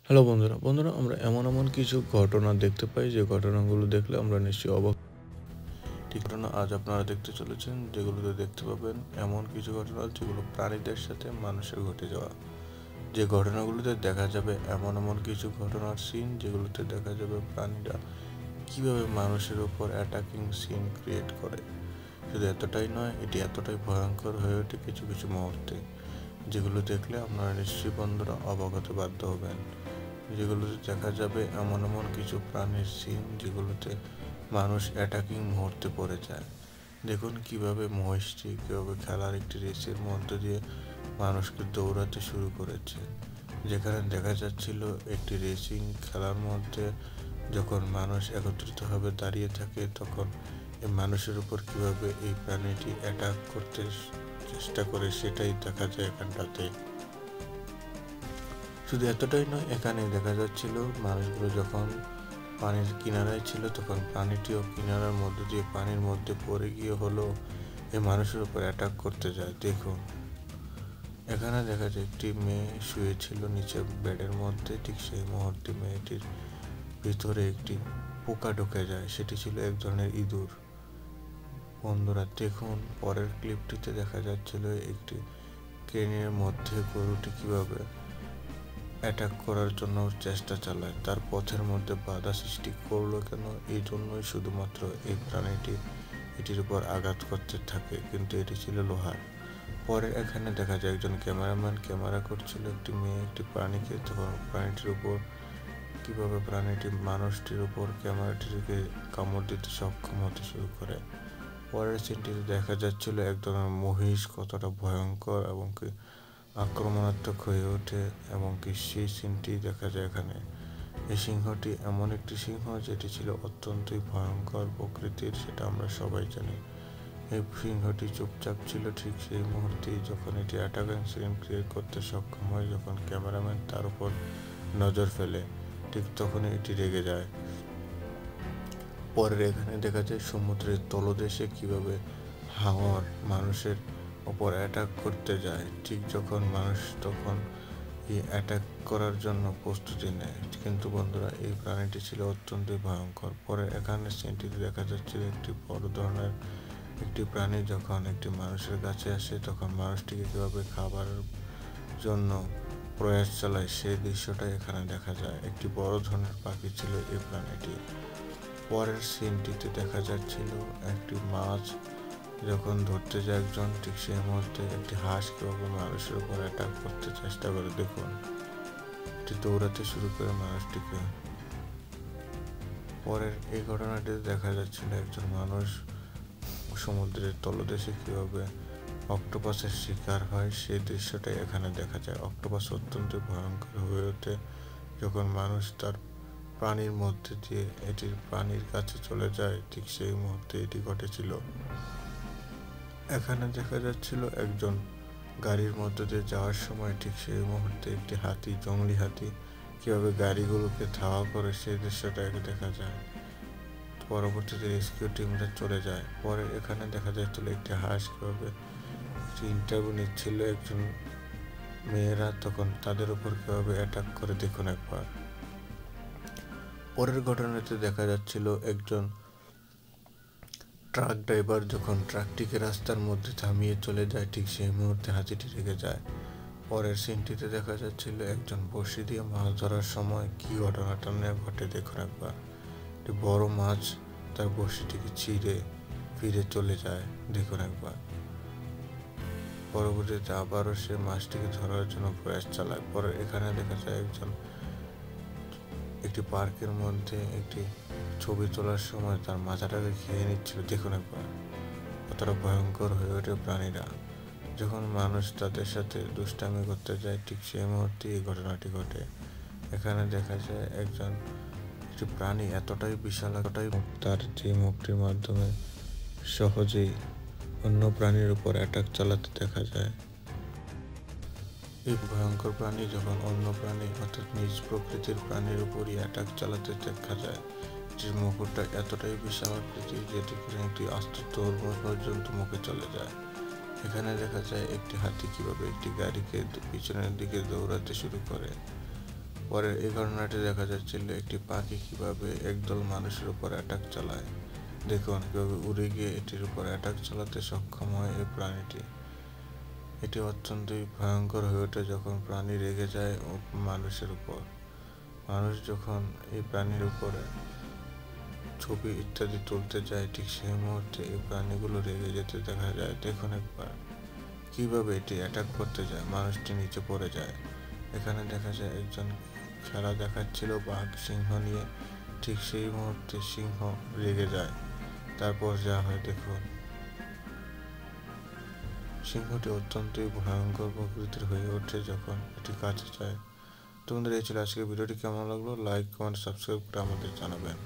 Hello বন্ধুরা বন্ধুরা আমরা এমন কিছু ঘটনা দেখতে পাই যে ঘটনাগুলো দেখলে আমরা নিশ্চয়ই অবাক। ঠিক ঘটনা আজ আপনারা দেখতে চলেছেন, যেগুলোতে দেখতে পাবেন এমন কিছু ঘটনা যেগুলো প্রাণীদের সাথে মানুষের ঘটে যাওয়া। যে ঘটনাগুলোতে দেখা যাবে এমন কিছু ঘটনার সিন যেগুলোতে দেখা যাবে প্রাণীরা কিভাবে মানুষের উপর অ্যাটাকিং সিন ক্রিয়েট করে। শুধু এতটাই নয়, এটি এতটাই ভয়ঙ্কর হয়ে ওঠে কিছু কিছু মুহূর্তে, যেগুলো দেখলে আপনারা নিশ্চয়ই বন্ধুরা অবাক হতে বাধ্য হবেন। যেগুলোতে দেখা যাবে এমন কিছু প্রাণীর সিন যেগুলোতে মানুষ অ্যাটাকিং মুহূর্তে পড়ে যায়। দেখুন কিভাবে মহিষটি কীভাবে খেলার একটি রেসের মধ্য দিয়ে মানুষকে দৌড়াতে শুরু করেছে। যেখানে দেখা যাচ্ছিল একটি রেসিং খেলার মধ্যে যখন মানুষ একত্রিতভাবে দাঁড়িয়ে থাকে, তখন এই মানুষের উপর কিভাবে এই প্রাণীটি অ্যাটাক করতে চেষ্টা করে সেটাই দেখা যায় এখানটাতে। শুধু এতটাই নয়, এখানে দেখা যাচ্ছিল মানুষগুলো যখন পানির কিনারায় ছিল তখন প্রাণীটিও কিনারার মধ্যে দিয়ে পানির মধ্যে পড়ে গিয়ে হলো এই মানুষের উপর অ্যাটাক করতে যায়। দেখুন এখানে দেখা যায় একটি মেয়ে শুয়েছিল নিচে বেডের মধ্যে, ঠিক সেই মুহূর্তে মেয়েটির ভিতরে একটি পোকা ঢুকে যায়, সেটি ছিল এক ধরনের ইঁদুর। বন্ধুরা দেখুন পরের ক্লিপটিতে দেখা যাচ্ছিল একটি ক্রেনের মধ্যে গরুটি কিভাবে অ্যাটাক করার জন্য চেষ্টা চালায়। তার পথের মধ্যে বাধা সৃষ্টি করলো কেন? এই জন্যই শুধুমাত্র এই প্রাণীটি এটির উপর আঘাত করতে থাকে, কিন্তু এটি ছিল লোহার। পরে এখানে দেখা যায় একজন ক্যামেরাম্যান ক্যামেরা করছিল একটি মেয়ে একটি প্রাণীকে, তখন প্রাণীটির উপর কিভাবে প্রাণীটি মানুষটির উপর ক্যামেরাটিকে কামড় দিতে সক্ষম হতে শুরু করে। পরের সিনটিতে দেখা যাচ্ছিল এক ধরনের মহিষ কতটা ভয়ঙ্কর এবং কি আক্রমণাত্মক হয়ে ওঠে, এবং কি সেই সিনটি দেখা যায় এখানে। এই সিংহটি এমন একটি সিংহ যেটি ছিল অত্যন্তই ভয়ঙ্কর প্রকৃতির, সেটা আমরা সবাই জানি। এই সিংহটি চুপচাপ ছিল ঠিক সেই মুহূর্তেই যখন এটি অ্যাটাকিং সিন ক্রিয়েট করতে সক্ষম হয়, যখন ক্যামেরাম্যান তার উপর নজর ফেলে ঠিক তখনই এটি রেগে যায়। পরের এখানে দেখা যায় সমুদ্রের তলদেশে কিভাবে হাঙর মানুষের ওপর অ্যাটাক করতে যায়, ঠিক যখন মানুষ তখন এই অ্যাটাক করার জন্য প্রস্তুতি নেয়। কিন্তু বন্ধুরা এই প্রাণীটি ছিল অত্যন্ত ভয়ঙ্কর। পরে এখানে সিনটিতে দেখা যাচ্ছিল একটি বড় ধরনের একটি প্রাণী যখন একটি মানুষের কাছে আসে, তখন মানুষটিকে কীভাবে খাবারের জন্য প্রয়াস চালায় সেই দৃশ্যটা এখানে দেখা যায়। একটি বড় ধরনের পাখি ছিল এই প্রাণীটি। পরের সিনটিতে দেখা যাচ্ছিল একটি মাছ যখন ধরতে যায় একজন, ঠিক সেই মুহূর্তে একটি হাঁস কিভাবে মানুষের উপর অ্যাটাক করতে চেষ্টা করে। দেখুন এটি দৌড়াতে শুরু করে মানুষটিকে। পরের এই ঘটনাটিতে দেখা যাচ্ছিল একজন মানুষ সমুদ্রের তলদেশে কিভাবে অক্টোপাসের শিকার হয় সেই দৃশ্যটাই এখানে দেখা যায়। অক্টোপাস অত্যন্ত ভয়ঙ্কর হয়ে ওঠে যখন মানুষ তার প্রাণীর মধ্যে দিয়ে এটির প্রাণীর কাছে চলে যায়, ঠিক সেই মুহূর্তে এটি ঘটেছিল। এখানে দেখা যাচ্ছিল একজন গাড়ির মধ্যে দিয়ে যাওয়ার সময় ঠিক সেই মুহূর্তে একটি হাতি, জঙ্গলি হাতি কিভাবে গাড়িগুলোকে ধাওয়া করে সেই দৃশ্যটাকে দেখা যায়। পরবর্তীতে রেস্কিউ টিমরা চলে যায়। পরে এখানে দেখা যাচ্ছিল একটি হাঁস কিভাবে ইন্টারভিউ নিচ্ছিল একজন মেয়েরা, তখন তাদের উপর কিভাবে অ্যাটাক করে। দেখুন একবার পরের ঘটনাতে দেখা যাচ্ছিল একজন ট্রাক ড্রাইভার যখন ট্রাকটিকে রাস্তার মধ্যে থামিয়ে চলে যায়, ঠিক সেই মুহূর্তে হাতিটি রেগে যায়। পরের সিনটিতে দেখা যাচ্ছিল একজন বড়শি দিয়ে মাছ ধরার সময় কি ঘটনাটা ঘটে। দেখুন একবার একটি বড় মাছ তার বড়শিটিকে ছিঁড়ে ফিরে চলে যায়। দেখুন একবার পরবর্তীতে আবারও সে মাছটিকে ধরার জন্য প্রয়াস চালায়। পরে এখানে দেখা যায় একটি পার্কের মধ্যে একটি ছবি তোলার সময় তার মাথাটাকে খেয়ে নিচ্ছিল। দেখুন একবার কতটা ভয়ঙ্কর হয়ে ওঠে প্রাণীরা যখন মানুষ তাদের সাথে দুষ্টামি করতে যায়, ঠিক সেই মুহূর্তে এই ঘটনাটি ঘটে। এখানে দেখা যায় একটি প্রাণী এতটাই বিশাল, এতটাই তার যে মুখটির মাধ্যমে সহজেই অন্য প্রাণীর উপর অ্যাটাক চালাতে দেখা যায়। এই ভয়ঙ্কর প্রাণী যখন অন্য প্রাণী অর্থাৎ নিজ প্রকৃতির প্রাণীর উপরই অ্যাটাক চালাতে দেখা যায়, যে মুকুটটা এতটাই বিশাল আকৃতির যেটি একটি আস্ত তরমুজ পর্যন্ত মুখে চলে যায়। এখানে দেখা যায় একটি হাতি কিভাবে একটি গাড়িকে পিছনের দিকে দৌড়াতে শুরু করে। পরের এই ঘটনাটি দেখা যাচ্ছিল একটি পাখি কিভাবে একদল মানুষের উপর অ্যাটাক চালায়। দেখুন কিভাবে উড়ে গিয়ে এটির উপর অ্যাটাক চালাতে সক্ষম হয় এই প্রাণীটি। এটি অত্যন্তই ভয়ঙ্কর হয়ে ওঠে যখন প্রাণী রেগে যায় মানুষের উপর। মানুষ যখন এই প্রাণীর উপরে ছবি ইত্যাদি তুলতে যায়, ঠিক সেই মুহূর্তে এই প্রাণীগুলো রেগে যেতে দেখা যায়। দেখুন একবার কিভাবে এটি অ্যাটাক করতে যায়, মানুষটি নিচে পড়ে যায়। এখানে দেখা যায় একজন খেলা দেখাচ্ছিল বাঘ সিংহ নিয়ে, ঠিক সেই মুহূর্তে সিংহ রেগে যায়। তারপর যা হয় দেখুন, সিংহটি অত্যন্তই ভয়ঙ্কর প্রকৃতির হয়ে ওঠে যখন এটি কাছে যায়। তোমাদের এই ছিল আজকের ভিডিওটি, কেমন লাগলো লাইক কমেন্ট সাবস্ক্রাইব করে আমাদের জানাবেন।